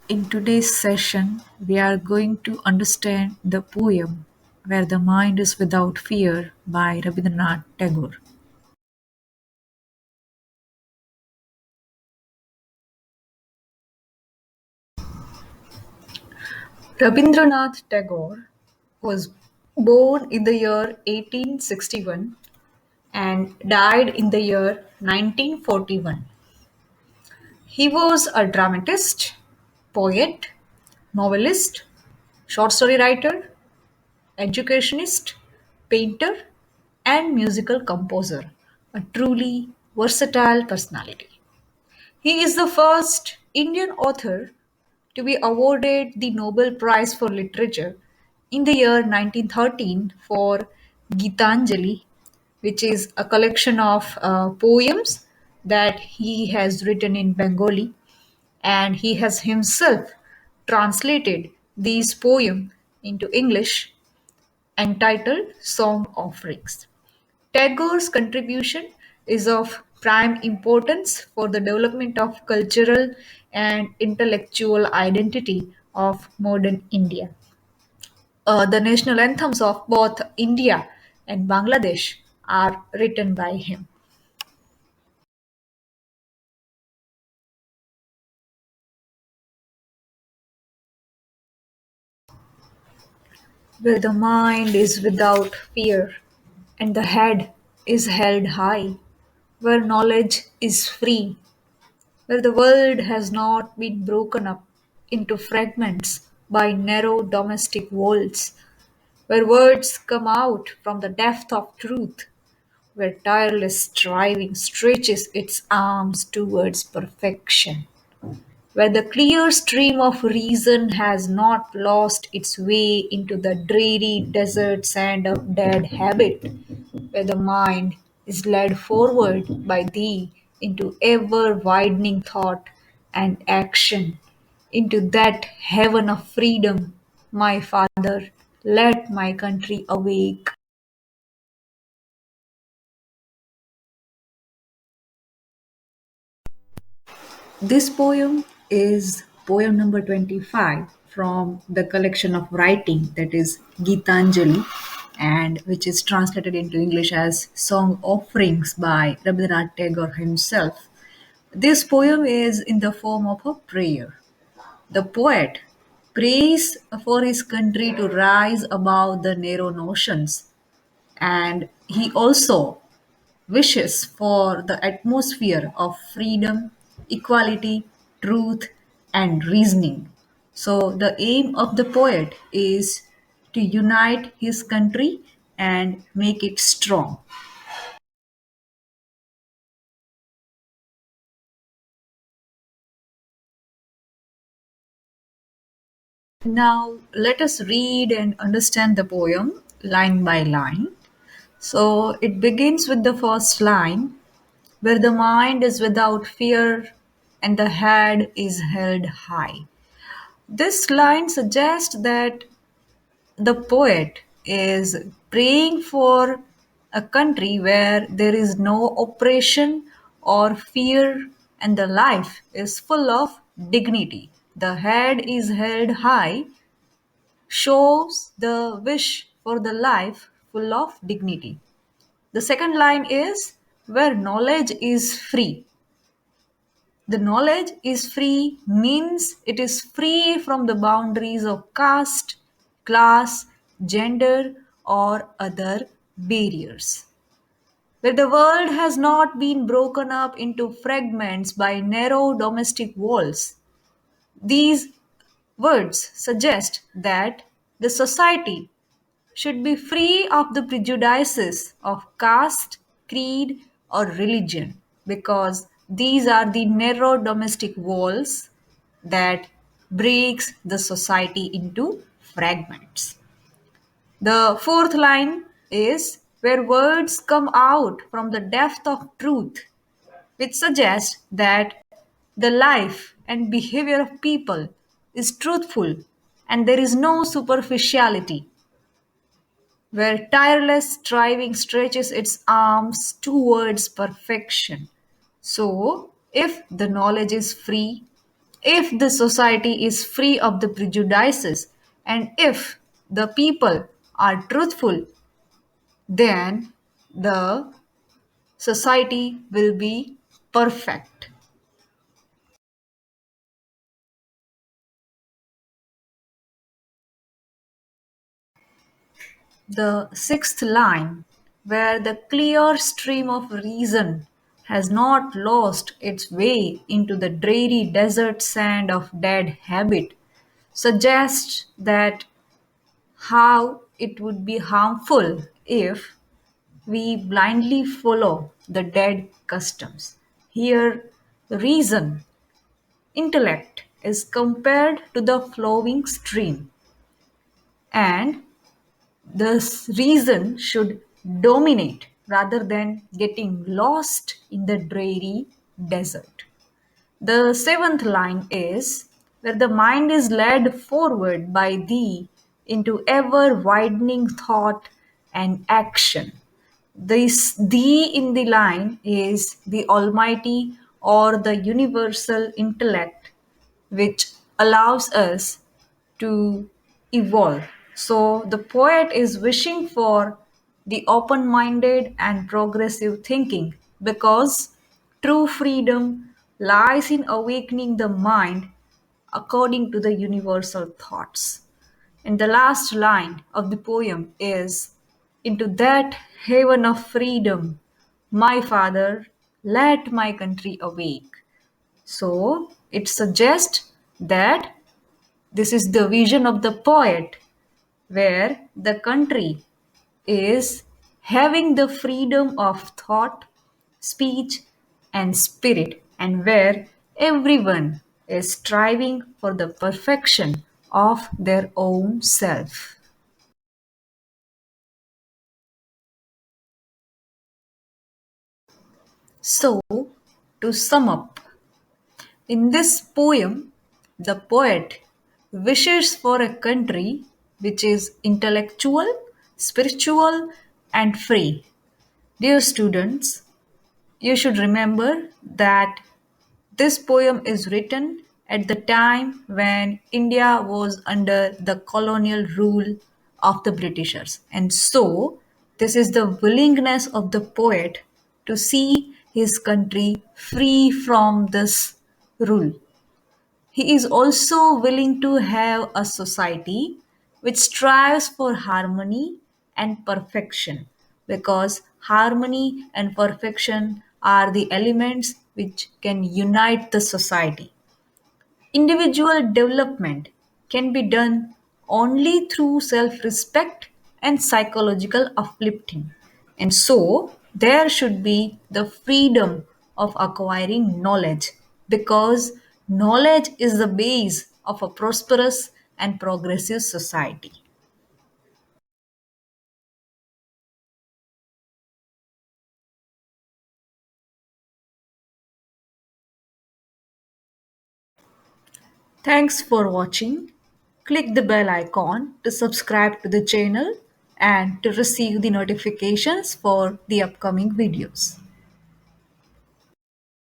In today's session, we are going to understand the poem Where the Mind is Without Fear by Rabindranath Tagore. Rabindranath Tagore was born in the year 1861 and died in the year 1941. He was a dramatist, poet, novelist, short story writer, educationist, painter, and musical composer, a truly versatile personality. He is the first Indian author to be awarded the Nobel Prize for Literature in the year 1913 for Gitanjali, which is a collection of poems that he has written in Bengali, and he has himself translated these poems into English entitled Song Offerings. Tagore's contribution is of prime importance for the development of cultural and intellectual identity of modern India. The national anthems of both India and Bangladesh are written by him. Where the mind is without fear and the head is held high, where knowledge is free, where the world has not been broken up into fragments by narrow domestic walls, where words come out from the depth of truth, where tireless striving stretches its arms towards perfection, where the clear stream of reason has not lost its way into the dreary desert sand of dead habit, where the mind is led forward by thee into ever widening thought and action, into that heaven of freedom, my Father, let my country awake. This poem is poem number 25 from the collection of writing that is Gitanjali, and which is translated into English as Song Offerings by Rabindranath Tagore himself. This poem is in the form of a prayer. The poet prays for his country to rise above the narrow notions, and he also wishes for the atmosphere of freedom, equality, truth, and reasoning. So, the aim of the poet is to unite his country and make it strong. Now, let us read and understand the poem line by line. So, it begins with the first line where the mind is without fear and the head is held high. This line suggests that the poet is praying for a country where there is no oppression or fear and the life is full of dignity. The head is held high shows the wish for the life full of dignity. The second line is where knowledge is free. The knowledge is free means it is free from the boundaries of caste, class, gender, or other barriers. Where the world has not been broken up into fragments by narrow domestic walls. These words suggest that the society should be free of the prejudices of caste, creed, or religion because these are the narrow domestic walls that breaks the society into fragments. The fourth line is where words come out from the depth of truth, which suggests that the life and behavior of people is truthful and there is no superficiality where tireless striving stretches its arms towards perfection. So, if the knowledge is free, If the society is free of the prejudices and if the people are truthful, then the society will be perfect. The sixth line, where the clear stream of reason has not lost its way into the dreary desert sand of dead habit, suggests that how it would be harmful if we blindly follow the dead customs. Here, reason, intellect, is compared to the flowing stream, and this reason should dominate rather than getting lost in the dreary desert. The seventh line is where the mind is led forward by thee into ever widening thought and action. This thee in the line is the Almighty or the universal intellect which allows us to evolve. So the poet is wishing for the open minded and progressive thinking because true freedom lies in awakening the mind according to the universal thoughts. And the last line of the poem is into that haven of freedom, my father, let my country awake. So it suggests that this is the vision of the poet, where the country is having the freedom of thought, speech, and spirit, and where everyone is striving for the perfection of their own self. So, to sum up, in this poem, the poet wishes for a country which is intellectual, spiritual, and free. Dear students, you should remember that this poem is written at the time when India was under the colonial rule of the Britishers. And so, this is the willingness of the poet to see his country free from this rule. He is also willing to have a society which strives for harmony and perfection because harmony and perfection are the elements which can unite the society. Individual development can be done only through self respect and psychological uplifting. And so, there should be the freedom of acquiring knowledge because knowledge is the base of a prosperous and progressive society. Thanks for watching. Click the bell icon to subscribe to the channel and to receive the notifications for the upcoming videos.